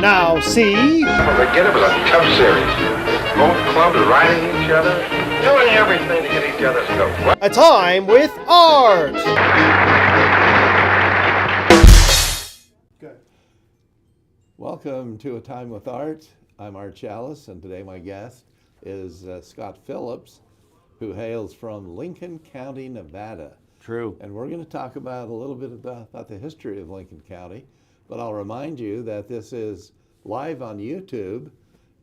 Now see. Well, they get it was a tough series. Both clubs riding each other, doing everything to get each other's goat. A time with art. Good. Welcome to A Time with Art. I'm Art Chalice, and today my guest is Scott Phillips, who hails from Lincoln County, Nevada. True. And we're going to talk about a little bit about the history of Lincoln County, but I'll remind you that this is live on YouTube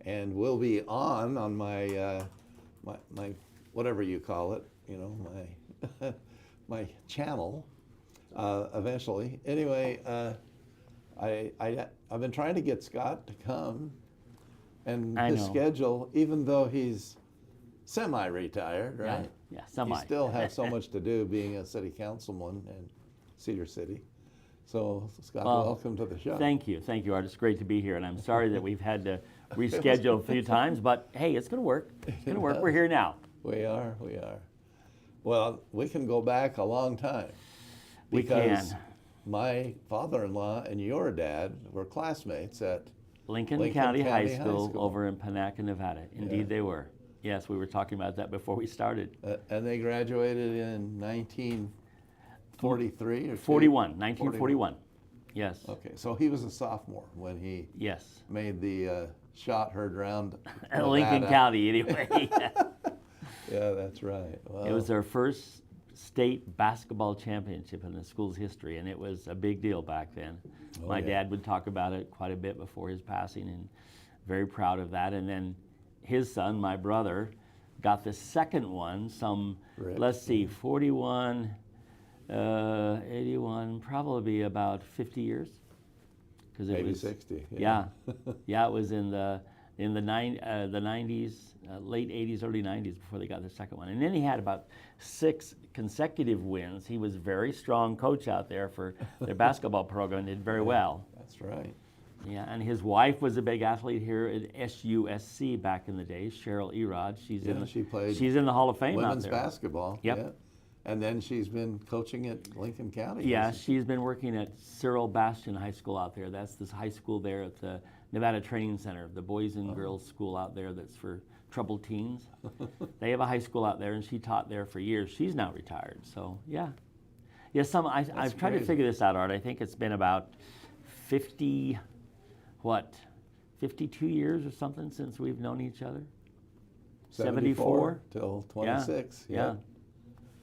and will be on my my whatever you call it, you know, my my channel eventually. Anyway, I've been trying to get Scott to come, and his schedule, even though he's semi-retired, right? Yeah, semi. He still has so much to do being a city councilman in Cedar City. So, Scott, welcome to the show. Thank you, Art. It's great to be here, and I'm sorry that we've had to reschedule a few times, but hey, it's going to work. It's going to work. We're here now. We are. Well, we can go back a long time. We can. My father-in-law and your dad were classmates at Lincoln County High School over in Panaca, Nevada. Indeed, they were. Yes, we were talking about that before we started. And they graduated in 1943 or 1941. Yes. Okay, so he was a sophomore when he made the shot heard round Lincoln County, anyway. Yeah, that's right. Wow. It was their first state basketball championship in the school's history, and it was a big deal back then. My dad would talk about it quite a bit before his passing, and very proud of that. And then his son, my brother, got the second one, let's see, 41, 81, probably about 50 years. Maybe 60. Yeah, it was in the 90s, late 80s, early 90s before they got the second one. And then he had about 6 consecutive wins. He was a very strong coach out there for their basketball program, did very well. That's right. Yeah, and his wife was a big athlete here at SUSC back in the day, Cheryl Erod. She's in the Hall of Fame women's out there. Basketball. Yep. Yeah. And then she's been coaching at Lincoln County. Yeah, she's been working at Cyril Bastion High School out there. That's this high school there at the Nevada Training Center, the boys and girls school out there that's for troubled teens. They have a high school out there, and she taught there for years. She's now retired, so yeah. Yeah, I've tried to figure this out, Art. I think it's been about 52 years or something since we've known each other? 74 till 26. Yeah.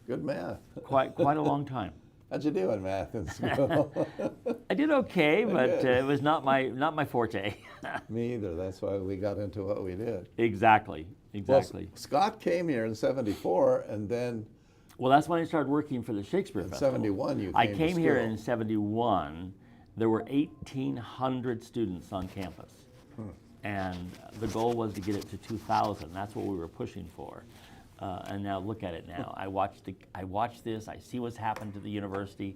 Good math. Quite a long time. How'd you do in math in school? I did okay, but it was not my forte. Me either. That's why we got into what we did. Exactly. Well, Scott came here in '74, and then. Well, that's when I started working for the Shakespeare Festival. In '71, you came I came to here school. in '71. There were 1,800 students on campus, and the goal was to get it to 2,000. That's what we were pushing for. And now look at it now. I watched this. I see what's happened to the university.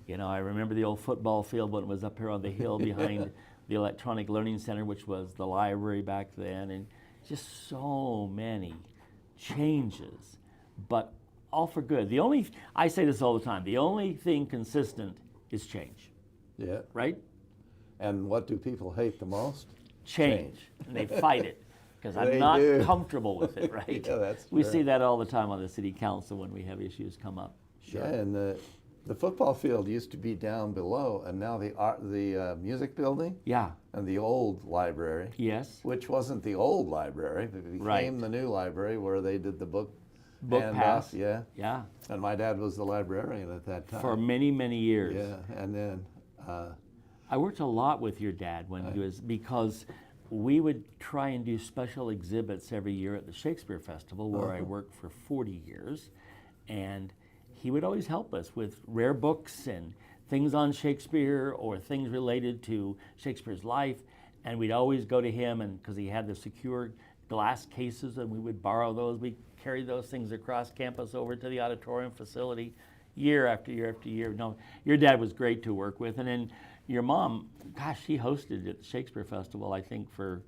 You know, I remember the old football field when it was up here on the hill behind the Electronic Learning Center, which was the library back then, and just so many changes, but all for good. I say this all the time, the only thing consistent is change. Yeah. Right? And what do people hate the most? Change. And they fight it. Because I'm not comfortable with it, right? Yeah, that's we fair. see that all the time on the city council when we have issues come up. Sure. Yeah, and the football field used to be down below, and now the music building. Yeah. And the old library. Yes. Which wasn't the old library, but it became the new library where they did the book pass. Yeah. Yeah. And my dad was the librarian at that time. For many, many years. Yeah, and then. I worked a lot with your dad when he was, because we would try and do special exhibits every year at the Shakespeare Festival, where I worked for 40 years. And he would always help us with rare books and things on Shakespeare or things related to Shakespeare's life. And we'd always go to him, and because he had the secure glass cases, and we would borrow those. We carried those things across campus over to the auditorium facility year after year after year. No, your dad was great to work with. And then your mom, gosh, she hosted at the Shakespeare Festival, I think, for,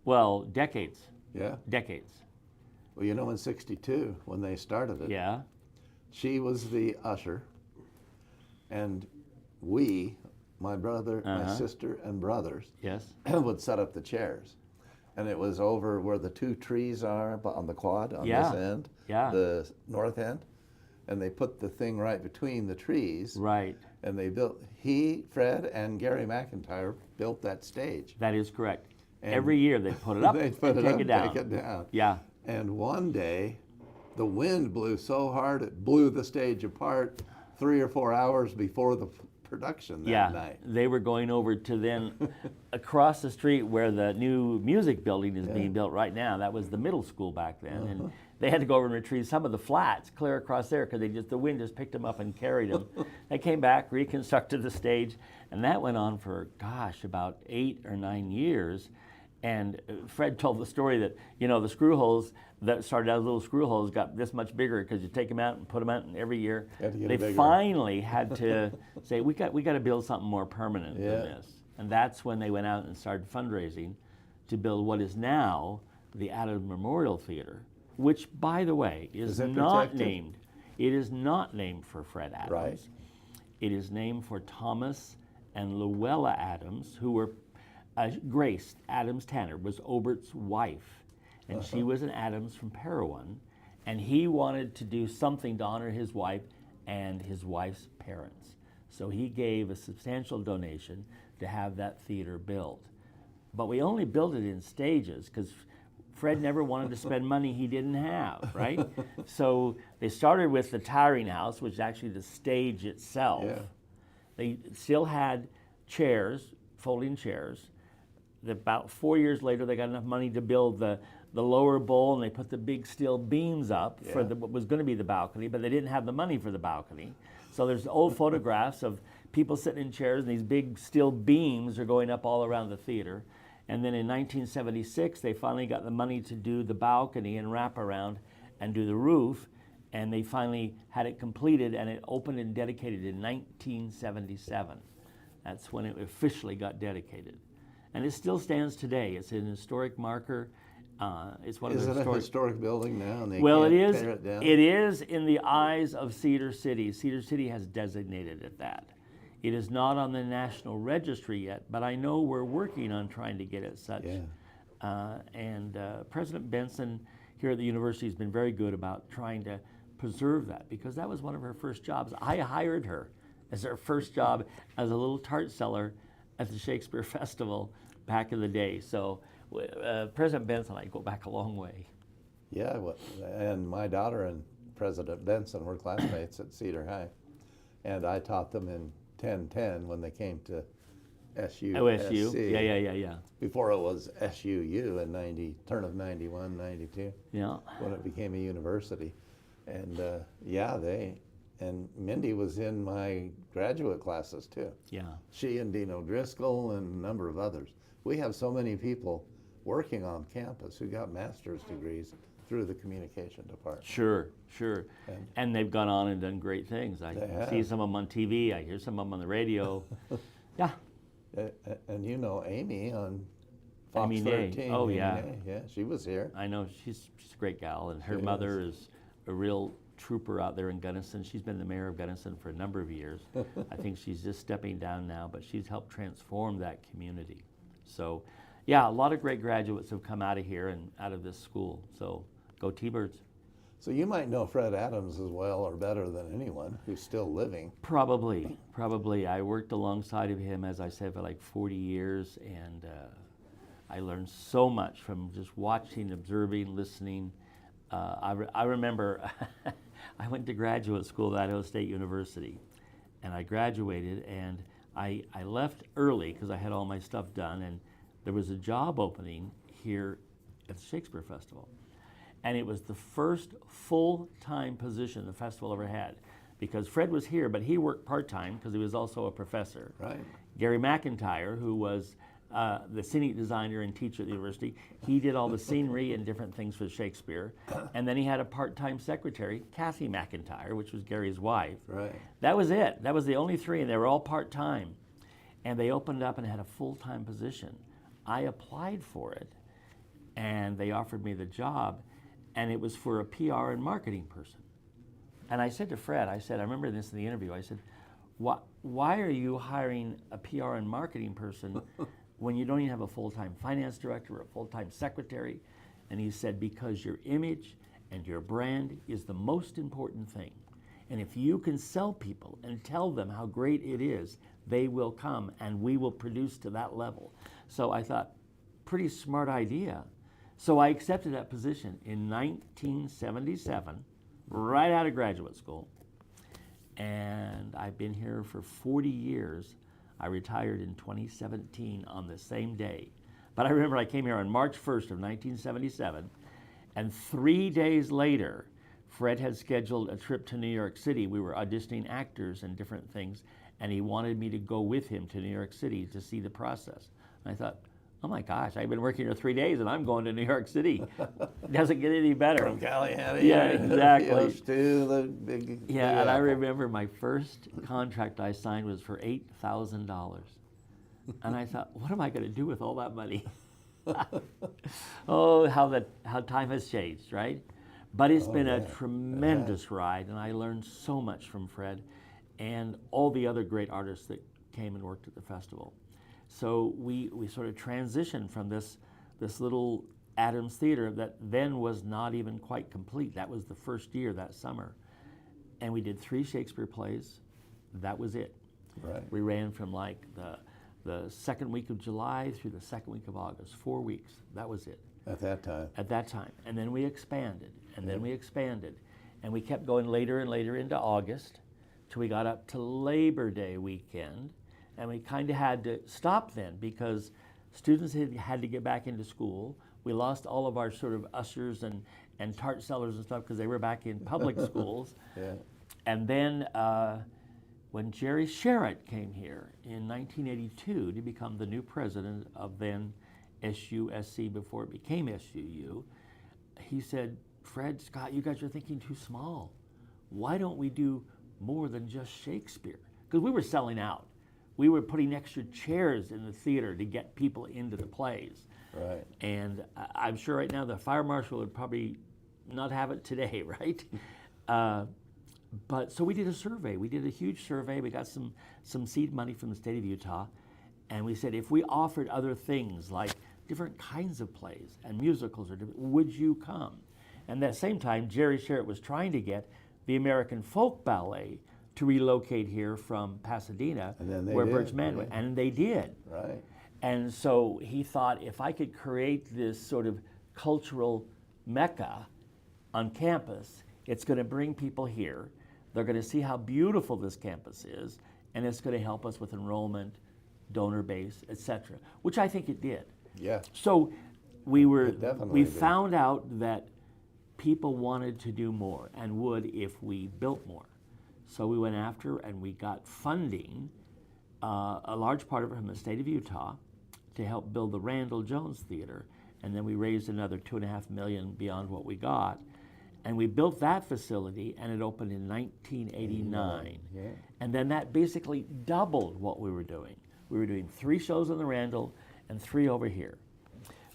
well, decades. Yeah. Decades. Well, you know, in '62, when they started it, Yeah. she was the usher, and we my brother, my sister, and brothers Yes. would set up the chairs. And it was over where the two trees are on the quad on Yeah. this end, Yeah. the north end. And they put the thing right between the trees. Right. And they built, Fred, and Gary McIntyre built that stage. That is correct. And every year they put it up They put and it take up, it down. take it down. Yeah. And one day, the wind blew so hard it blew the stage apart 3 or 4 hours before the production that night. They were going over to then across the street where the new music building is being built right now. That was the middle school back then, and they had to go over and retrieve some of the flats clear across there because the wind just picked them up and carried them. They came back, reconstructed the stage, and that went on for about 8 or 9 years. And Fred told the story that, the screw holes that started out as little screw holes got this much bigger because you take them out and put them out, and every year they finally had to say, we got to build something more permanent than this. And that's when they went out and started fundraising to build what is now the Adams Memorial Theater, which, by the way, is not named. It is not named for Fred Adams. Right. It is named for Thomas and Luella Adams, who were Grace Adams Tanner was Obert's wife, and she was an Adams from Parowan, and he wanted to do something to honor his wife and his wife's parents. So he gave a substantial donation to have that theater built. But we only built it in stages because Fred never wanted to spend money he didn't have, right? So they started with the Tiring House, which is actually the stage itself. Yeah. They still had chairs, folding chairs. About 4 years later, they got enough money to build the lower bowl, and they put the big steel beams up for what was going to be the balcony, but they didn't have the money for the balcony. So there's old photographs of people sitting in chairs, and these big steel beams are going up all around the theater. And then in 1976, they finally got the money to do the balcony and wrap around and do the roof, and they finally had it completed, and it opened and dedicated in 1977. That's when it officially got dedicated. And it still stands today. It's an historic marker. It's one of the Is it a historic building now? And they well, can't it is. tear it down? It is in the eyes of Cedar City. Cedar City has designated it that. It is not on the National Registry yet, but I know we're working on trying to get it such. Yeah. And President Benson here at the university has been very good about trying to preserve that, because that was one of her first jobs. I hired her as her first job as a little tart seller at the Shakespeare Festival back in the day. So President Benson and I go back a long way. Yeah, and my daughter and President Benson were classmates at Cedar High, and I taught them in 1010 when they came to SU. OSU, SC, yeah. Before it was SUU in turn of 91, 92. Yeah. When it became a university. And and Mindy was in my graduate classes too. Yeah. She and Dean O'Driscoll and a number of others. We have so many people working on campus who got master's degrees through the communication department. Sure. And they've gone on and done great things. I They see have. some of them on TV. I hear some of them on the radio. Yeah. And you know Amy on Fox Amy Day. 13. Oh, Amy yeah. Day. Yeah, she was here. I know she's a great gal, and her She mother is a real trooper out there in Gunnison. She's been the mayor of Gunnison for a number of years. I think she's just stepping down now, but she's helped transform that community. So, yeah, a lot of great graduates have come out of here and out of this school. So, go T-Birds. So you might know Fred Adams as well or better than anyone who's still living. Probably. I worked alongside of him, as I said, for like 40 years, and I learned so much from just watching, observing, listening. I remember I went to graduate school at Idaho State University, and I graduated, and I left early because I had all my stuff done, and there was a job opening here at the Shakespeare Festival. And it was the first full-time position the festival ever had, because Fred was here, but he worked part-time because he was also a professor. Right. Gary McIntyre, who was the scenic designer and teacher at the university, he did all the scenery and different things for Shakespeare. And then he had a part-time secretary, Kathy McIntyre, which was Gary's wife. Right. That was it. That was the only three, and they were all part-time. And they opened up and had a full-time position. I applied for it, and they offered me the job, and it was for a PR and marketing person. And I said to Fred, I remember this in the interview, I said, why are you hiring a PR and marketing person when you don't even have a full-time finance director or a full-time secretary? And he said, because your image and your brand is the most important thing. And if you can sell people and tell them how great it is, they will come and we will produce to that level. So I thought, pretty smart idea. So I accepted that position in 1977, right out of graduate school. And I've been here for 40 years. I retired in 2017 on the same day. But I remember I came here on March 1st of 1977, and 3 days later, Fred had scheduled a trip to New York City. We were auditioning actors and different things, and he wanted me to go with him to New York City to see the process. And I thought, oh my gosh, I've been working here 3 days and I'm going to New York City. Doesn't get any better. From California. Yeah, exactly. To the big. Yeah, and I remember my first contract I signed was for $8,000. And I thought, what am I going to do with all that money? Oh, how time has changed, right? But it's been a tremendous ride, and I learned so much from Fred and all the other great artists that came and worked at the festival. So we sort of transitioned from this little Adams Theater that then was not even quite complete. That was the first year that summer. And we did 3 Shakespeare plays. That was it. Right. We ran from like the second week of July through the second week of August, 4 weeks. That was it. At that time. At that time. And then we expanded, and then we expanded. And we kept going later and later into August till we got up to Labor Day weekend. And we kind of had to stop then because students had to get back into school. We lost all of our sort of ushers and tart sellers and stuff because they were back in public schools. Yeah. And then when Jerry Sherritt came here in 1982 to become the new president of then SUSC before it became SUU, he said, Fred, Scott, you guys are thinking too small. Why don't we do more than just Shakespeare? Because we were selling out. We were putting extra chairs in the theater to get people into the plays. Right. And I'm sure right now the fire marshal would probably not have it today, right? But so we did a survey. We did a huge survey. We got some seed money from the state of Utah. And we said, if we offered other things like different kinds of plays and musicals, would you come? And at the same time, Jerry Sherritt was trying to get the American Folk Ballet to relocate here from Pasadena, where Birch Man went, and they did. Right. And so he thought, if I could create this sort of cultural mecca on campus, it's going to bring people here. They're going to see how beautiful this campus is, and it's going to help us with enrollment, donor base, etc., which I think it did. Yeah. So we definitely did. found out that people wanted to do more and would if we built more. So we went after and we got funding, a large part of it from the state of Utah, to help build the Randall Jones Theater. And then we raised another $2.5 million beyond what we got. And we built that facility, and it opened in 1989. Yeah. And then that basically doubled what we were doing. We were doing 3 shows in the Randall and 3 over here.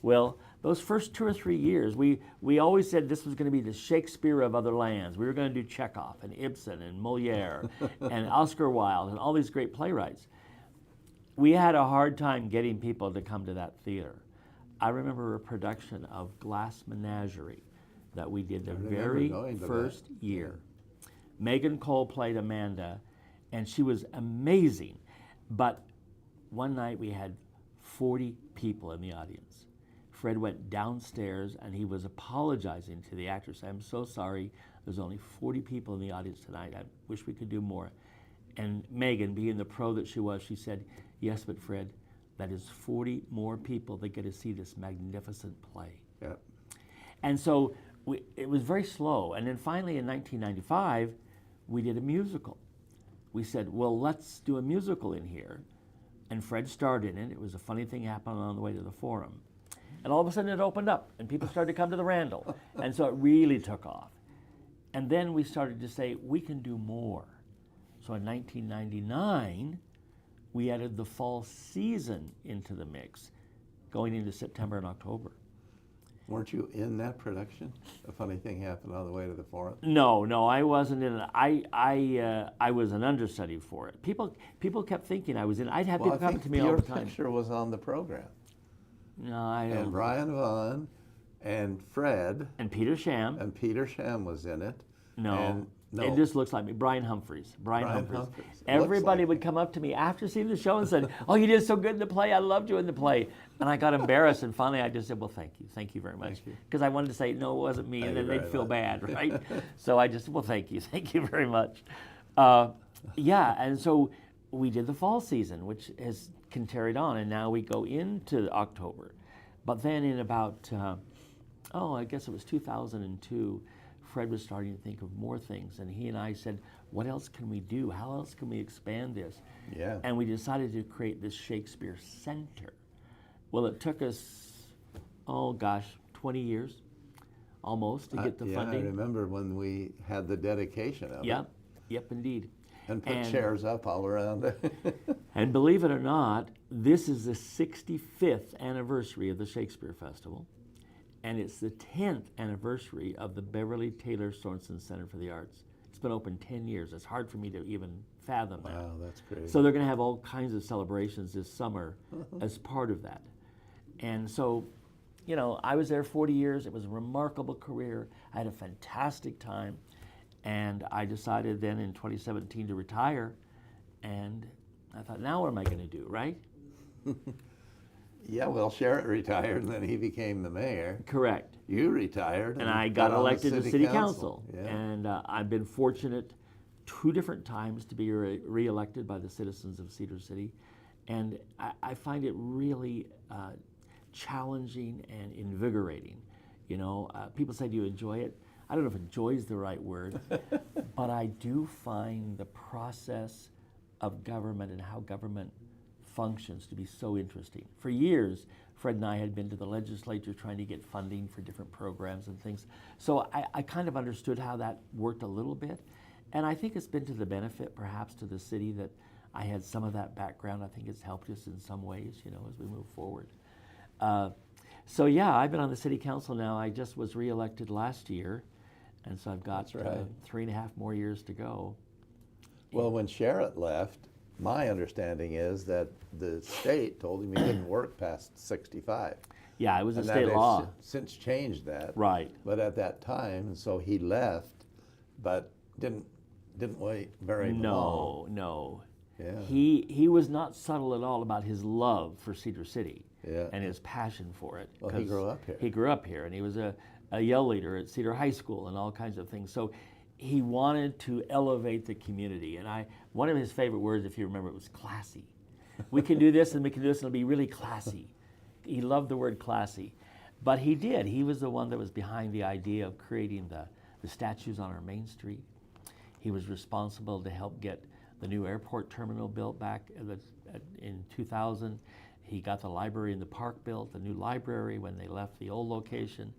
Well, those first 2 or 3 years, we always said this was going to be the Shakespeare of other lands. We were going to do Chekhov and Ibsen and Moliere and Oscar Wilde and all these great playwrights. We had a hard time getting people to come to that theater. I remember a production of Glass Menagerie that we did the very first year. Megan Cole played Amanda, and she was amazing. But one night we had 40 people in the audience. Fred went downstairs and he was apologizing to the actors. I'm so sorry, there's only 40 people in the audience tonight. I wish we could do more. And Megan, being the pro that she was, she said, yes, but Fred, that is 40 more people that get to see this magnificent play. Yep. And so it was very slow. And then finally in 1995, we did a musical. We said, well, let's do a musical in here. And Fred starred in it. It was a funny thing happened on the way to the Forum. And all of a sudden it opened up and people started to come to the Randall. And so it really took off. And then we started to say, we can do more. So in 1999, we added the fall season into the mix, going into September and October. Weren't you in that production? A funny thing happened on the way to the forum. No, I wasn't in it. I was an understudy for it. People kept thinking I was in. I'd have Well, people I come think to me all your the time. picture was on the program. No, I don't. And Brian Vaughn and Fred And Peter Sham. and Peter Sham was in it. No. And It just looks like me. Brian Humphreys. Brian Humphreys. It Everybody looks like would come up to me after seeing the show and said, "Oh, you did so good in the play. I loved you in the play." And I got embarrassed, and finally I just said, "Well, thank you. Thank you very much." Thank you. Because I wanted to say, "No, it wasn't me," and Thank then you they'd very feel much. bad, right? So I just, "Well, thank you. Thank you very much." Yeah, and so we did the fall season, which has carried on, and now we go into October. But then in about, I guess it was 2002, Fred was starting to think of more things, and he and I said, what else can we do? How else can we expand this? Yeah. And we decided to create this Shakespeare Center. Well, it took us, 20 years almost to get the I funding. remember when we had the dedication of it. Yep, indeed. And put chairs up all around it. And believe it or not, this is the 65th anniversary of the Shakespeare Festival, and it's the 10th anniversary of the Beverly Taylor Sorensen Center for the Arts. It's been open 10 years. It's hard for me to even fathom that. Wow, that's crazy. So they're going to have all kinds of celebrations this summer as part of that. And so, I was there 40 years. It was a remarkable career. I had a fantastic time. And I decided then in 2017 to retire. And I thought, now what am I going to do, right? Yeah, well, Sherritt retired, and then he became the mayor. Correct. You retired. And I got on the elected to city council. Yeah. And I've been fortunate 2 different times to be re-elected by the citizens of Cedar City. And I find it really challenging and invigorating. People say, do you enjoy it? I don't know if enjoy is the right word, but I do find the process of government and how government functions to be so interesting. For years, Fred and I had been to the legislature trying to get funding for different programs and things. So I kind of understood how that worked a little bit. And I think it's been to the benefit, perhaps, to the city that I had some of that background. I think it's helped us in some ways, as we move forward. So yeah, I've been on the city council now. I just was reelected last year. And so I've got 3.5 more years to go. Well, when Sherritt left, my understanding is that the state told him he couldn't work past 65. Yeah, it was a And state that law. has since changed that. Right. But at that time, so he left, but didn't wait very long. No. Yeah. He was not subtle at all about his love for Cedar City Yeah. and his passion for it. Well, he 'cause grew up here. He grew up here, and he was a yell leader at Cedar High School and all kinds of things. So he wanted to elevate the community. And one of his favorite words, if you remember, it was classy. We can do this and we can do this and it'll be really classy. He loved the word classy. But he did. He was the one that was behind the idea of creating the statues on our main street. He was responsible to help get the new airport terminal built back in 2000. He got the library in the park built, the new library when they left the old location.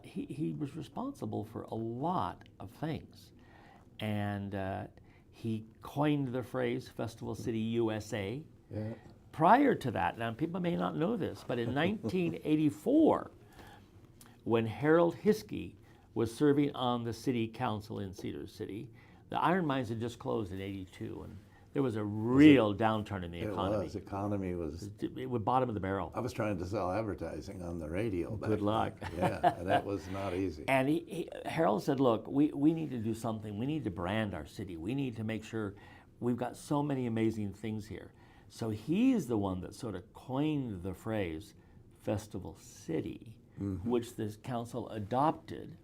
He was responsible for a lot of things. And he coined the phrase Festival City USA. Yeah. Prior to that, now people may not know this, but in 1984, when Harold Hiskey was serving on the city council in Cedar City, the iron mines had just closed in '82, and there was a real downturn in the economy. The economy was. It was bottom of the barrel. I was trying to sell advertising on the radio back Good luck. then. Yeah, and that was not easy. And Harold said, look, we need to do something. We need to brand our city. We need to make sure we've got so many amazing things here. So he's the one that sort of coined the phrase Festival City, which this council adopted.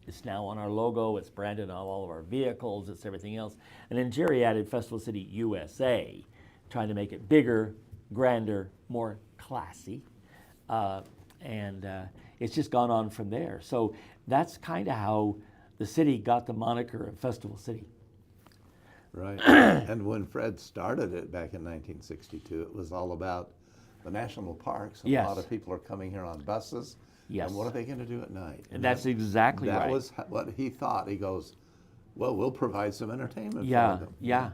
It's now on our logo, it's branded on all of our vehicles, it's everything else. And then Jerry added Festival City USA, trying to make it bigger, grander, more classy. And it's just gone on from there. So that's kind of how the city got the moniker of Festival City. Right. And when Fred started it back in 1962, it was all about the national parks. And Yes. a lot of people are coming here on buses. Yes. And what are they going to do at night? And that's exactly right. That was what he thought. He goes, well, we'll provide some entertainment for them. Yeah.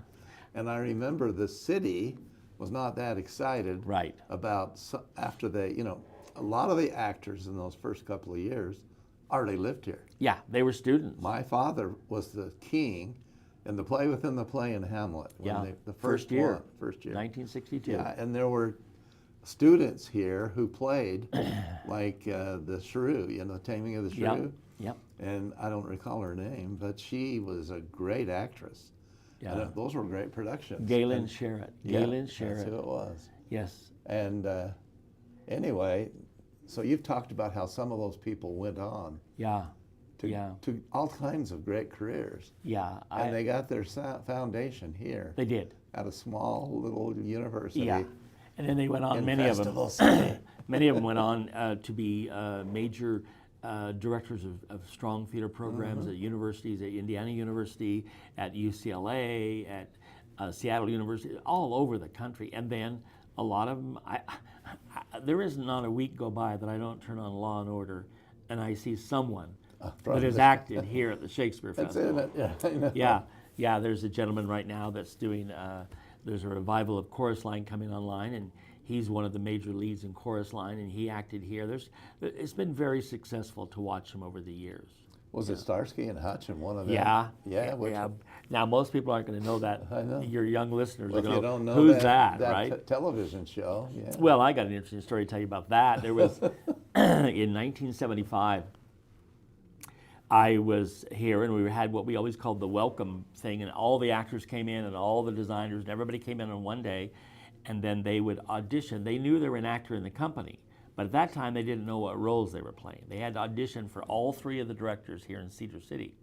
And I remember the city was not that excited Right. about, after they, a lot of the actors in those first couple of years already lived here. Yeah, they were students. My father was the king in the play within the play in Hamlet. When the first year. one, first year. 1962. Yeah, and there were students here who played like the shrew, the Taming of the Shrew. Yep. And I don't recall her name, but she was a great actress. Yeah. And those were great productions. Galen Sherritt. Galen Sherritt. That's who it was. Yes. And anyway, so you've talked about how some of those people went on Yeah. to all kinds of great careers. Yeah. And they got their foundation here They did. at a small little university. Yeah. And then they went on, in many of them. Festival City. Many of them went on to be major directors of strong theater programs at universities, at Indiana University, at UCLA, at Seattle University, all over the country. And then a lot of them, there is not a week go by that I don't turn on Law and Order and I see someone that has acted here at the Shakespeare That's Festival. in it, yeah. I know. Yeah, there's a gentleman right now that's doing, there's a revival of Chorus Line coming online, and he's one of the major leads in Chorus Line, and he acted here. It's been very successful to watch him over the years. Was it Starsky and Hutch and one of them? Yeah. Yeah. Which, Now, most people aren't going to know that. I know. Your young listeners well, are if you going to don't know who's that right? television show, yeah. Well, I got an interesting story to tell you about that. There was, in 1975, I was here, and we had what we always called the welcome thing, and all the actors came in, and all the designers, and everybody came in on one day, and then they would audition. They knew they were an actor in the company, but at that time they didn't know what roles they were playing. They had to audition for all three of the directors here in Cedar City.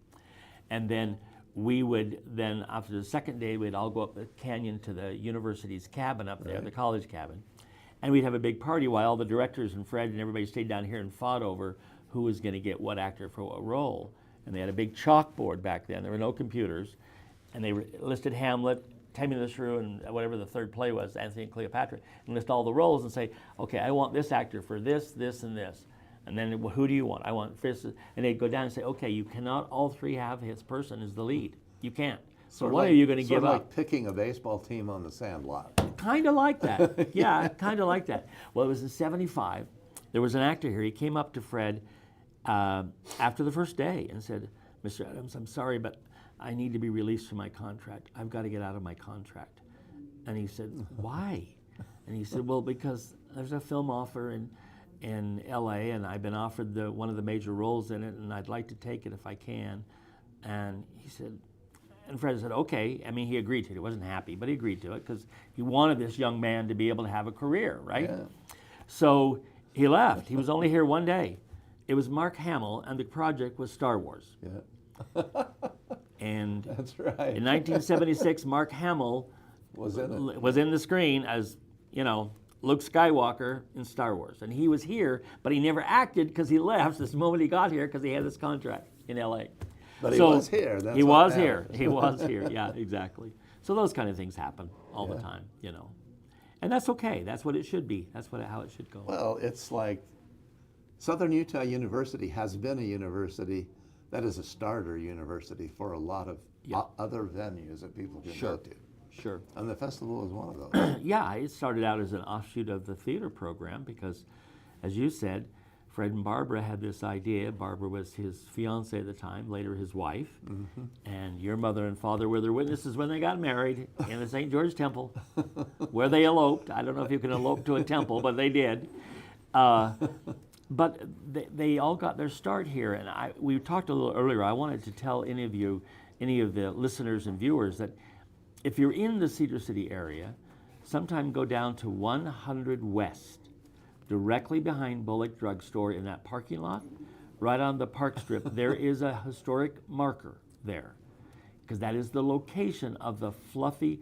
And then we would then, after the second day, we'd all go up the canyon to the university's cabin up there, the college cabin, and we'd have a big party while all the directors and Fred and everybody stayed down here and fought over who was going to get what actor for what role. And they had a big chalkboard back then. There were no computers. And they listed Hamlet, Taming of the Shrew, and whatever the third play was, Antony and Cleopatra, and list all the roles and say, okay, I want this actor for this, this, and this. And then, well, who do you want? I want this. And they'd go down and say, okay, you cannot all three have his person as the lead. You can't. So what are you going to give up? Like picking a baseball team on the sandlot. Kind of like that. Yeah, kind of like that. Well, it was in 75. There was an actor here. He came up to Fred after the first day and said, Mr. Adams, I'm sorry, but I need to be released from my contract. I've got to get out of my contract. And he said, why? And he said, well, because there's a film offer in LA, and I've been offered one of the major roles in it, and I'd like to take it if I can. And he said, and Fred said, okay. I mean, he agreed to it. He wasn't happy, but he agreed to it because he wanted this young man to be able to have a career, right? Yeah. So he left. He was only here one day. It was Mark Hamill, and the project was Star Wars. Yeah. And That's right. in 1976, Mark Hamill Was in it. was in the screen as, Luke Skywalker in Star Wars. And he was here, but he never acted because he left this moment he got here because he had this contract in LA. But he was here. That's he what was here. matters. He was here. Yeah, exactly. So those kind of things happen all the time, And that's okay. That's what it should be. That's how it should go. Well, it's like Southern Utah University has been a university that is a starter university for a lot of other venues that people can go to. Sure. And the festival is one of those. Yeah, it started out as an offshoot of the theater program because, as you said, Fred and Barbara had this idea. Barbara was his fiancée at the time, later his wife. Mm-hmm. And your mother and father were their witnesses when they got married in the St. George Temple, where they eloped. I don't know if you can elope to a temple, but they did. But they all got their start here. And we talked a little earlier. I wanted to tell any of the listeners and viewers that if you're in the Cedar City area, sometime go down to 100 West, directly behind Bullock Drug Store in that parking lot, right on the park strip. There is a historic marker there, because that is the location of the Fluffy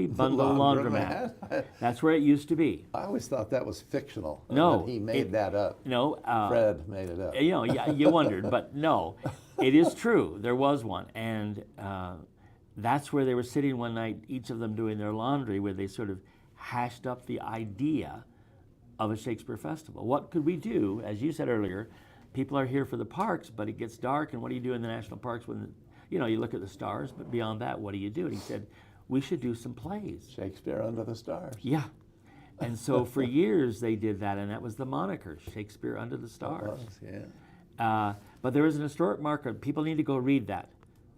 Bundle Laundromat. That's where it used to be. I always thought that was fictional. No, That he made that up. Fred made it up. Yeah, you wondered, but no, it is true. There was one, and that's where they were sitting one night, each of them doing their laundry, where they sort of hashed up the idea of a Shakespeare festival. What could we do? As you said earlier, people are here for the parks, but it gets dark, and what do you do in the national parks when, you look at the stars, but beyond that, what do you do? And he said, we should do some plays. Shakespeare Under the Stars. Yeah. And so for years they did that, and that was the moniker, Shakespeare Under the It Stars. was, yeah. But there is an historic marker. People need to go read that.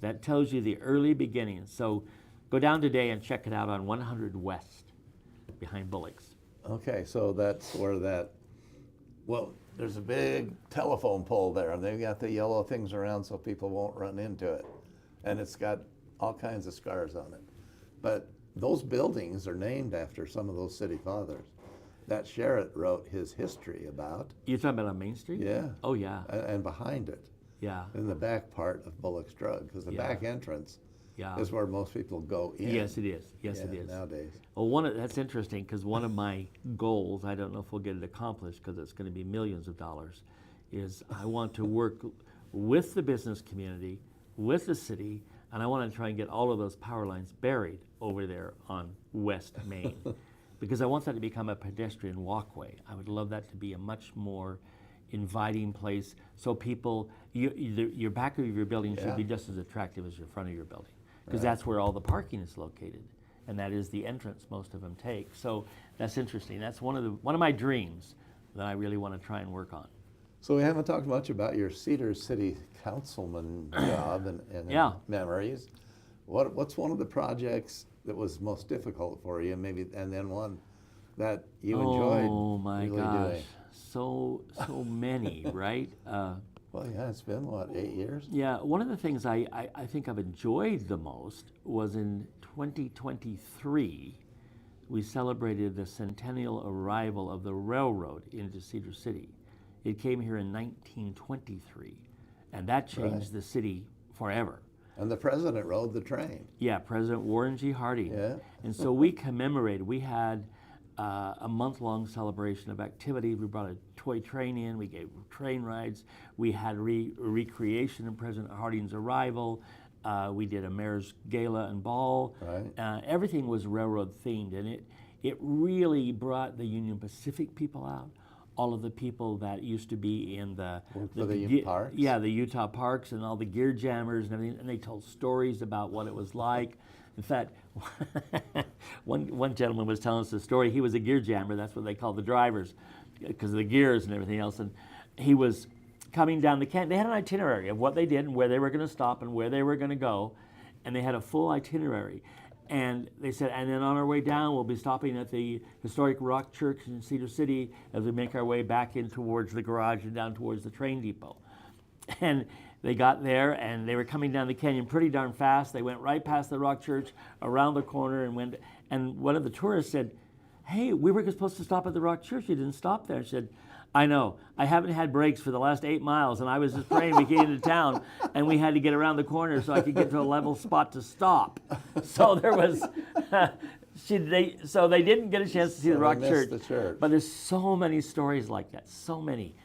That tells you the early beginnings. So go down today and check it out on 100 West, behind Bullock's. Okay, so that's where well, there's a big telephone pole there, and they've got the yellow things around so people won't run into it. And it's got all kinds of scars on it. But those buildings are named after some of those city fathers that Sherritt wrote his history about. You're talking about on Main Street? Yeah. Oh, yeah. And behind it, Yeah. in the back part of Bullock's Drug, because the Yeah. back entrance Yeah. is where most people go in. Yes, it is. Yes, Yeah, it is. nowadays. Well, that's interesting because one of my goals, I don't know if we'll get it accomplished because it's going to be millions of dollars, is I want to work with the business community, with the city, and I want to try and get all of those power lines buried over there on West Main because I want that to become a pedestrian walkway. I would love that to be a much more inviting place so people, your back of your building should Yeah. be just as attractive as your front of your building because that's where all the parking is located. And that is the entrance most of them take. So that's interesting. That's one of my dreams that I really want to try and work on. So we haven't talked much about your Cedar City councilman job and Yeah. memories. What's one of the projects that was most difficult for you, maybe, and then one that you enjoyed Oh my really gosh, doing? so many, right? Well, yeah, it's been what, 8 years? Yeah, one of the things I think I've enjoyed the most was in 2023, we celebrated the centennial arrival of the railroad into Cedar City. It came here in 1923, and that changed the city forever. And the president rode the train. Yeah, President Warren G. Harding. Yeah. And so we commemorated, we had a month-long celebration of activity. We brought a toy train in, we gave train rides, we had recreation of President Harding's arrival, we did a mayor's gala and ball. Right. Everything was railroad themed, and it really brought the Union Pacific people out. All of the people that used to be in the parks? Yeah, the Utah parks and all the gear jammers and everything, and they told stories about what it was like. In fact, one gentleman was telling us a story. He was a gear jammer. That's what they call the drivers, because of the gears and everything else. And he was coming down the canyon. They had an itinerary of what they did and where they were going to stop and where they were going to go, and they had a full itinerary. And they said, and then on our way down, we'll be stopping at the historic Rock Church in Cedar City as we make our way back in towards the garage and down towards the train depot. And they got there, and they were coming down the canyon pretty darn fast. They went right past the Rock Church, around the corner, and one of the tourists said, "Hey, we were supposed to stop at the Rock Church. You didn't stop there." She said, "I know. I haven't had brakes for the last 8 miles, and I was just praying we came into town, and we had to get around the corner so I could get to a level spot to stop." So there was, so they didn't get a chance to see the Rock Church. The church. But there's so many stories like that, so many.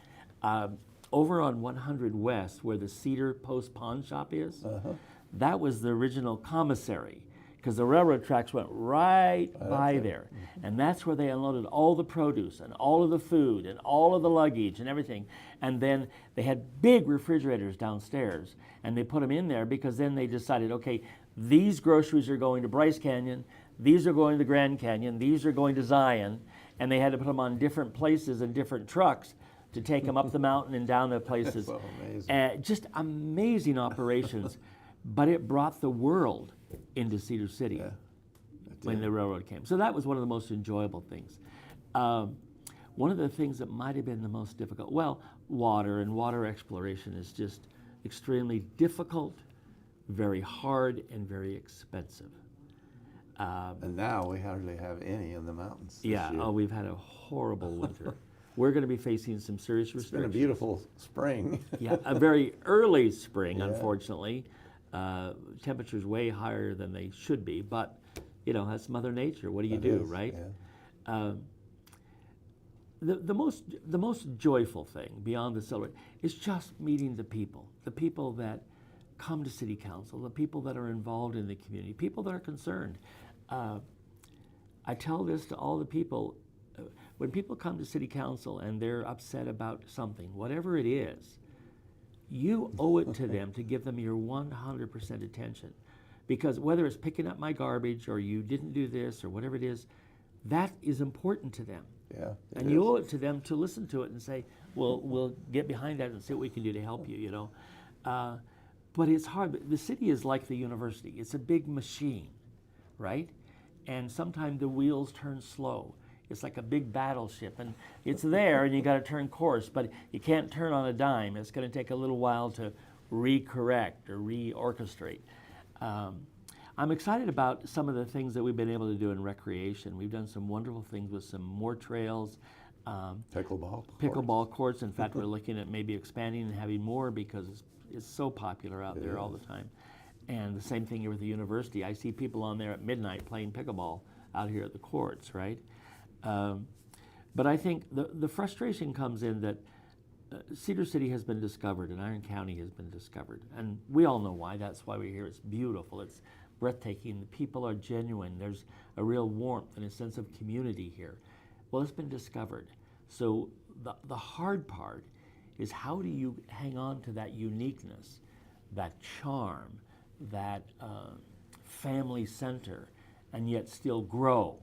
Over on 100 West, where the Cedar Post Pawn Shop is, that was the original commissary, because the railroad tracks went right by there. And that's where they unloaded all the produce and all of the food and all of the luggage and everything. And then they had big refrigerators downstairs, and they put them in there because then they decided, okay, these groceries are going to Bryce Canyon, these are going to Grand Canyon, these are going to Zion, and they had to put them on different places and different trucks to take them up the mountain and down the places. So amazing. Just amazing operations. But it brought the world into Cedar City when the railroad came. So that was one of the most enjoyable things. One of the things that might have been the most difficult, well, water and water exploration is just extremely difficult, very hard, and very expensive. And now we hardly have any in the mountains. this Yeah, year. we've had a horrible winter. We're going to be facing some serious It's been a restrictions. beautiful spring. Yeah, a very early spring, Yeah. unfortunately. Temperatures way higher than they should be, but that's Mother Nature. What do you do, is, right? yeah. The most joyful thing beyond the celebration is just meeting the people that come to City Council, the people that are involved in the community, people that are concerned. I tell this to all the people. When people come to City Council and they're upset about something, whatever it is, you owe it to them to give them your 100% attention. Because whether it's picking up my garbage or you didn't do this or whatever it is, that is important to them. Yeah. And you owe it to them to listen to it and say, well, we'll get behind that and see what we can do to help you, you know. But it's hard. The city is like the university. It's a big machine, right? And sometimes the wheels turn slow. It's like a big battleship, and it's there, and you got to turn course, but you can't turn on a dime. It's going to take a little while to recorrect or reorchestrate. I'm excited about some of the things that we've been able to do in recreation. We've done some wonderful things with some more trails. Pickleball courts. In fact, we're looking at maybe expanding and having more because it's so popular out there all the time. And the same thing here with the university. I see people on there at midnight playing pickleball out here at the courts, right? But I think the frustration comes in that Cedar City has been discovered and Iron County has been discovered. And we all know why. That's why we're here. It's beautiful. It's breathtaking. The people are genuine. There's a real warmth and a sense of community here. Well, it's been discovered. So the hard part is, how do you hang on to that uniqueness, that charm, that family center, and yet still grow?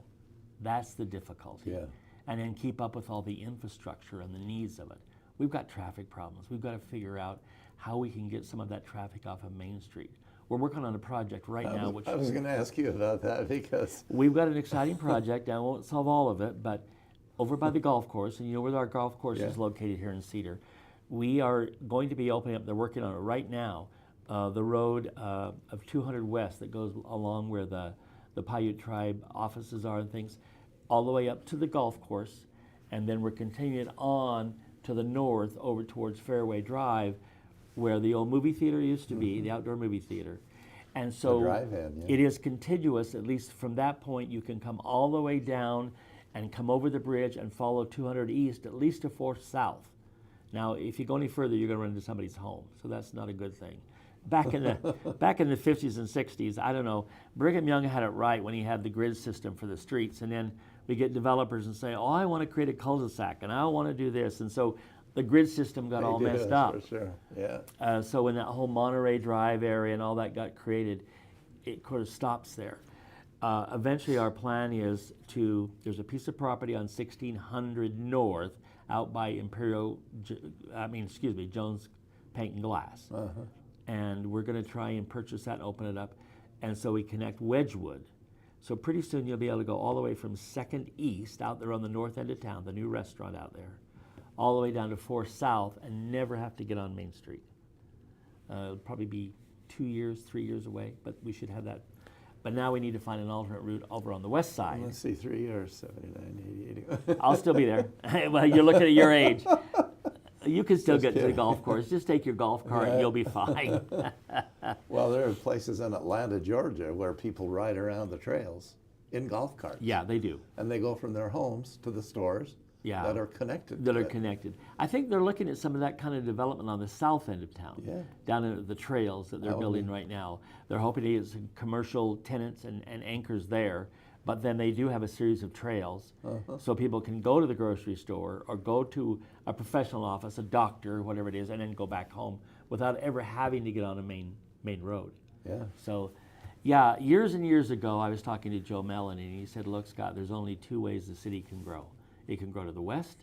That's the difficulty. Yeah. And then keep up with all the infrastructure and the needs of it. We've got traffic problems. We've got to figure out how we can get some of that traffic off of Main Street. We're working on a project right now. I was going to ask you about that, because we've got an exciting project. I won't solve all of it, but over by the golf course, and you know where our golf course is located here in Cedar, we are going to be opening up, they're working on it right now, the road of 200 West that goes along where the Paiute tribe offices are and things, all the way up to the golf course, and then we're continuing on to the north over towards Fairway Drive, where the old movie theater used to be, the outdoor movie theater. And so it is contiguous. At least from that point, you can come all the way down and come over the bridge and follow 200 East, at least to 4 South. Now, if you go any further, you're going to run into somebody's home, so that's not a good thing. Back in the 50s and 60s, I don't know, Brigham Young had it right when he had the grid system for the streets, and then we get developers and say, oh, I want to create a cul-de-sac, and I want to do this, and so the grid system got all messed up. For sure, yeah. So when that whole Monterey Drive area and all that got created, it kind of stops there. Eventually, our plan is there's a piece of property on 1600 North out by Jones Paint and Glass. And we're going to try and purchase that and open it up. And so we connect Wedgwood. So pretty soon you'll be able to go all the way from 2nd East out there on the north end of town, the new restaurant out there, all the way down to 4 South and never have to get on Main Street. It'll probably be 2 years, 3 years away, but we should have that. But now we need to find an alternate route over on the west side. Let's see, 3 years, 79, 80. I'll still be there. Well, you're looking at your age. You can still get to the golf course. Just take your golf cart and you'll be fine. Well, there are places in Atlanta, Georgia, where people ride around the trails in golf carts. Yeah, they do. And they go from their homes to the stores that are connected. I think they're looking at some of that kind of development on the south end of town, down at the trails that they're building right now. They're hoping to get some commercial tenants and anchors there, but then they do have a series of trails, so people can go to the grocery store or go to a professional office, a doctor, whatever it is, and then go back home without ever having to get on a main road. Yeah. So, yeah, years and years ago, I was talking to Joe Mellon, and he said, look, Scott, there's only 2 ways the city can grow. It can grow to the west,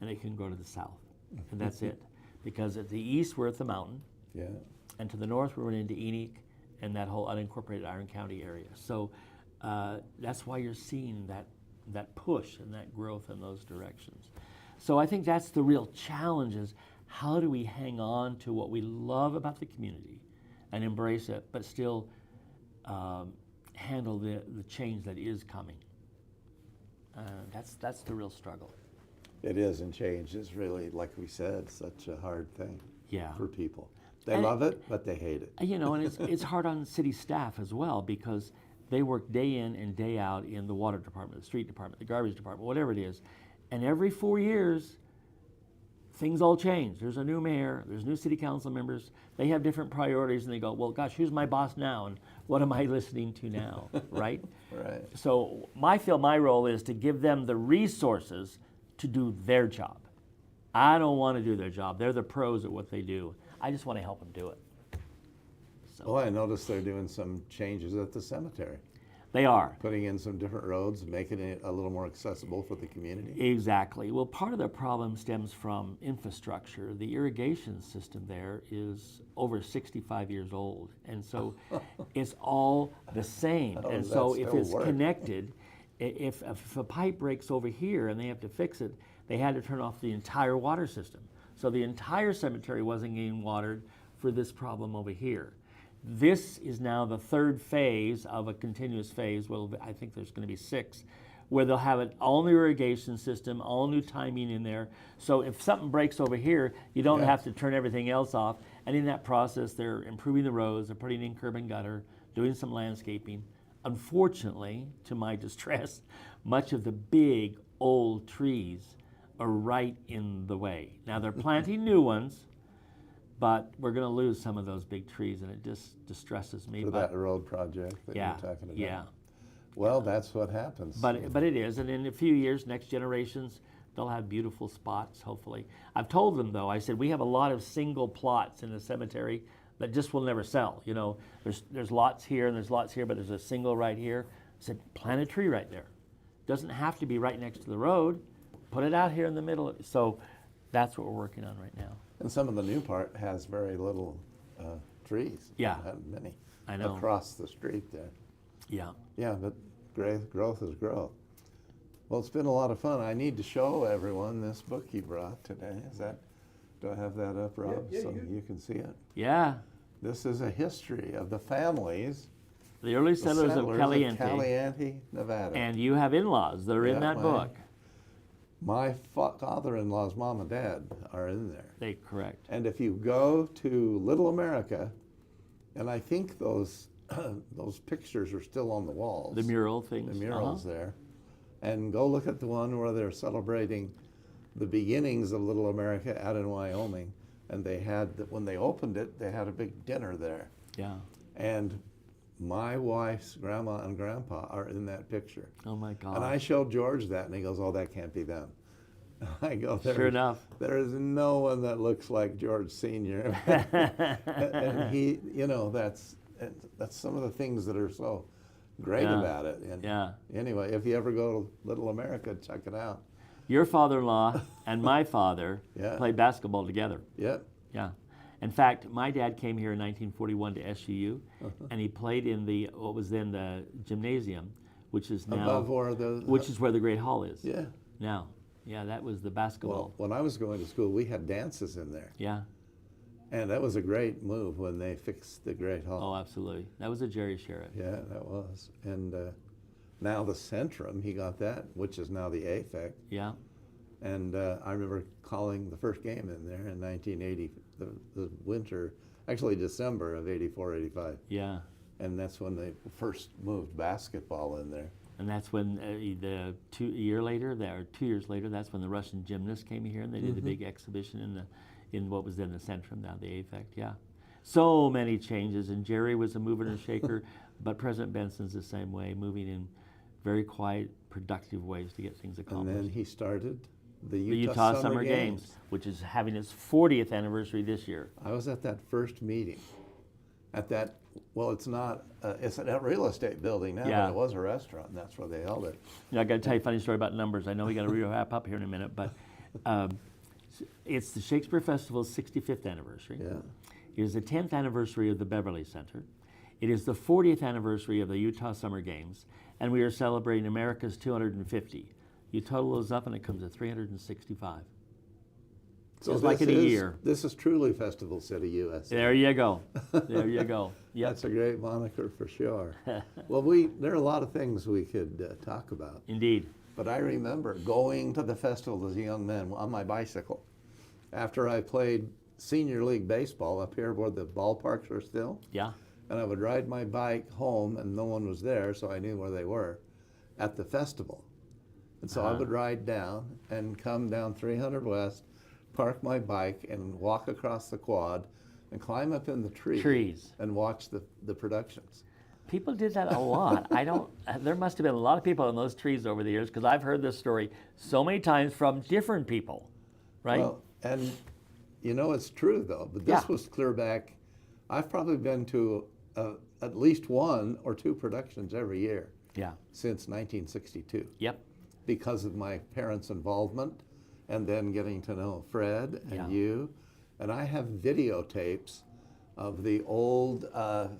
and it can grow to the south, and that's it. Because at the east, we're at the mountain, and to the north, we're into Enoch and that whole unincorporated Iron County area. So that's why you're seeing that push and that growth in those directions. So I think that's the real challenge, is how do we hang on to what we love about the community and embrace it, but still handle the change that is coming. That's the real struggle. It is, and change is really, like we said, such a hard thing for people. They love it, but they hate it. You know, and it's hard on city staff as well, because they work day in and day out in the water department, the street department, the garbage department, whatever it is. And every 4 years, things all change. There's a new mayor, there's new city council members. They have different priorities, and they go, well, gosh, who's my boss now, and what am I listening to now, right? Right. So my role is to give them the resources to do their job. I don't want to do their job. They're the pros at what they do. I just want to help them do it. So. Well, I noticed they're doing some changes at the cemetery. They are. Putting in some different roads, making it a little more accessible for the community. Exactly. Well, part of the problem stems from infrastructure. The irrigation system there is over 65 years old, and so it's all the same. Oh, and so that if still it's works. connected, if a pipe breaks over here and they have to fix it, they had to turn off the entire water system. So the entire cemetery wasn't getting watered for this problem over here. This is now the third phase of a continuous phase. Well, I think there's going to be 6, where they'll have an all new irrigation system, all new timing in there. So if something breaks over here, you don't have to turn everything else off. And in that process, they're improving the roads, they're putting in curb and gutter, doing some landscaping. Unfortunately, to my distress, much of the big old trees are right in the way. Now they're planting new ones, but we're going to lose some of those big trees, and it just distresses me. For that road project that yeah, you're talking about. yeah. Well, that's what happens. But it is, and in a few years, next generations, they'll have beautiful spots, hopefully. I've told them, though, I said, we have a lot of single plots in the cemetery that just will never sell. You know, there's lots here and there's lots here, but there's a single right here. I said, plant a tree right there. Doesn't have to be right next to the road. Put it out here in the middle. So that's what we're working on right now. And some of the new part has very little trees. Yeah. Not many. I know. Across the street there. Yeah. Yeah, but growth is growth. Well, it's been a lot of fun. I need to show everyone this book you brought today. Do I have that up, Rob, so you can see it? Yeah. This is a history of the families, The early settlers of Caliente. Caliente, Nevada. And you have in-laws that are in that book. My father-in-law's mom and dad are in there. Correct. And if you go to Little America, and I think those those pictures are still on the walls. The mural things. The murals there. And go look at the one where they're celebrating the beginnings of Little America out in Wyoming. And they had, when they opened it, they had a big dinner there. Yeah. And my wife's grandma and grandpa are in that picture. Oh my God. And I showed George that, and he goes, "Oh, that can't be them." I go, Sure enough. There is no one that looks like George Sr. And he, you know, that's some of the things that are so great about it. And anyway, if you ever go to Little America, check it out. Your father-in-law and my father played basketball together. Yep. Yeah. In fact, my dad came here in 1941 to SUU, and he played in what was then the gymnasium, which is now above where the which is where the Great Hall is. Yeah. Now, that was the basketball. Well, when I was going to school, we had dances in there. Yeah. And that was a great move when they fixed the Great Hall. Oh, absolutely. That was a Jerry Sheriff. Yeah, that was. And now the Centrum, he got that, which is now the AFEC. Yeah. And I remember calling the first game in there in 1980, the winter, actually December of 84, 85. Yeah. And that's when they first moved basketball in there. And that's when 2 years later, that's when the Russian gymnasts came here and they did the big exhibition in what was then the Centrum, now the AFEC. Yeah. So many changes, and Jerry was a mover and a shaker, but President Benson's the same way, moving in very quiet, productive ways to get things accomplished. And then he started the Utah Summer Games, which is having its 40th anniversary this year. I was at that first meeting. At that, well, it's not, it's a real estate building now, but it was a restaurant, and that's where they held it. I got to tell you a funny story about numbers. I know we got to wrap up here in a minute, but it's the Shakespeare Festival's 65th anniversary. Yeah. It is the 10th anniversary of the Beverly Center. It is the 40th anniversary of the Utah Summer Games, and we are celebrating America's 250. You total those up, and it comes to 365. So it's like in a year. This is truly Festival City, USA. There you go. There you go. Yep. That's a great moniker for sure. Well, there are a lot of things we could talk about. Indeed. But I remember going to the festival as a young man on my bicycle after I played senior league baseball up here where the ballparks are still. Yeah. And I would ride my bike home, and no one was there, so I knew where they were, at the festival. And so I would ride down and come down 300 West, park my bike, and walk across the quad and climb up in the trees and watch the productions. People did that a lot. There must have been a lot of people in those trees over the years, because I've heard this story so many times from different people, right? Well, and you know, it's true though, but this was clear back. I've probably been to at least 1 or 2 productions every year. Yeah. since 1962 Yep. because of my parents' involvement and then getting to know Fred and Yeah. you. And I have videotapes of the old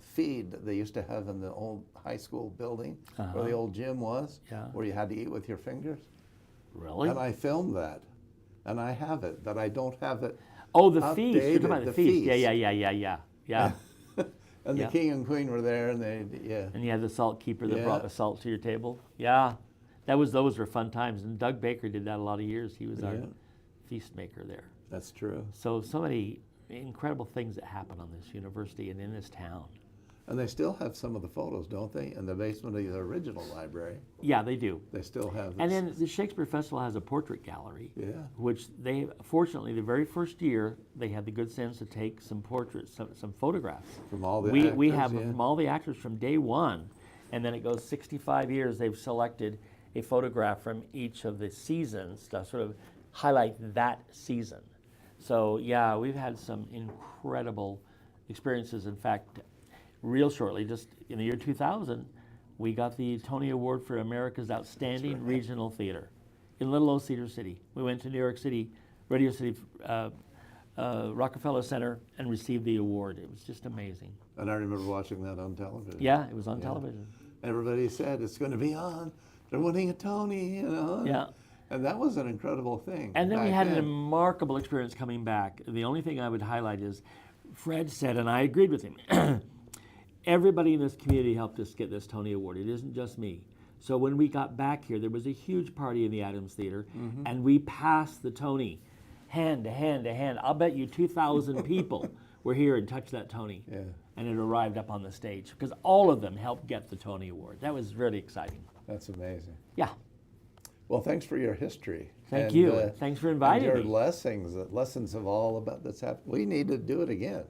feed that they used to have in the old high school building where the old gym was, Yeah. where you had to eat with your fingers. Really? And I filmed that. And I have it, but I don't have it. Oh, the feast. You're talking updated, about the the feast. Yeah, feast. yeah. And Yeah. the king and queen were there, and they, yeah. And you had the salt keeper that Yeah. brought the salt to your table. Yeah. Those were fun times. And Doug Baker did that a lot of years. He was our Yeah. feast maker there. That's true. So many incredible things that happen on this university and in this town. And they still have some of the photos, don't they, in the basement of the original library? Yeah, they do. They still have. And then the Shakespeare Festival has a portrait gallery, Yeah. which they, fortunately, the very first year, they had the good sense to take some portraits, some photographs. From all the We actors, have yeah. from all the actors from day one, and then it goes 65 years, they've selected a photograph from each of the seasons to sort of highlight that season. So yeah, we've had some incredible experiences. In fact, real shortly, just in the year 2000, we got the Tony Award for America's Outstanding Regional Theater in little old Cedar City. We went to New York City, Radio City, Rockefeller Center, and received the award. It was just amazing. And I remember watching that on television. Yeah, it was on television. Everybody said it's going to be on. They're winning a Tony, you know. Yeah. And that was an incredible thing. And then we back had a then. remarkable experience coming back. The only thing I would highlight is Fred said, and I agreed with him, everybody in this community helped us get this Tony Award. It isn't just me. So when we got back here, there was a huge party in the Adams Theater, and we passed the Tony hand to hand to hand. I'll bet you 2,000 people were here and touched that Tony. Yeah. And it arrived up on the stage because all of them helped get the Tony Award. That was really exciting. That's amazing. Yeah. Well, thanks for your history. Thank you. Thanks for inviting and your me. lessons of all about this happened. We need to do it again.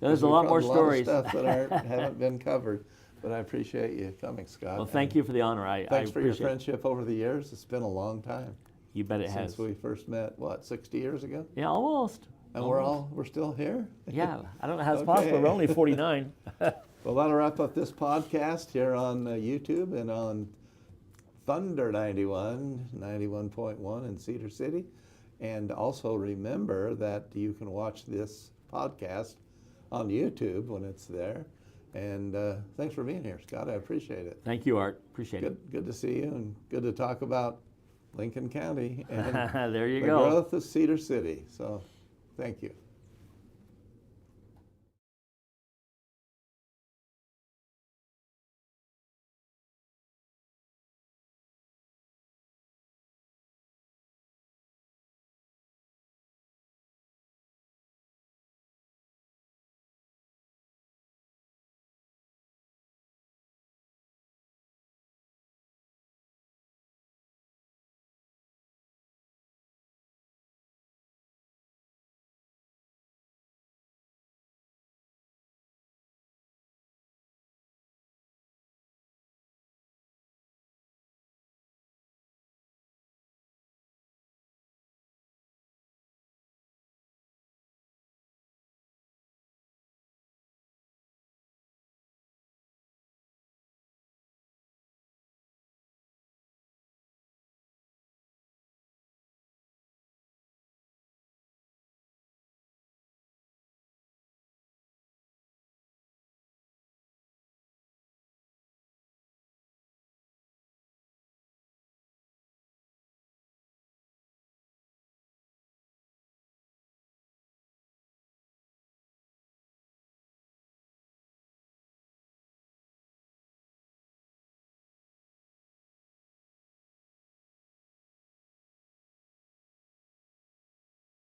There's a lot more stories. A lot of stuff that haven't been covered, but I appreciate you coming, Scott. Well, thank you for the honor. Thanks I for your appreciate it. friendship over the years. It's been a long time You bet it since has. we first met. What, 60 years ago? Yeah, almost. And Almost. we're still here. Yeah, I don't know how it's possible. We're only 49. Well, that'll wrap up this podcast here on YouTube and on Thunder 91.1 in Cedar City. And also remember that you can watch this podcast on YouTube when it's there. And thanks for being here, Scott. I appreciate it. Thank you, Art. Appreciate Good to see you, and good to talk about Lincoln County and it. There you the go. growth of Cedar City. So thank you.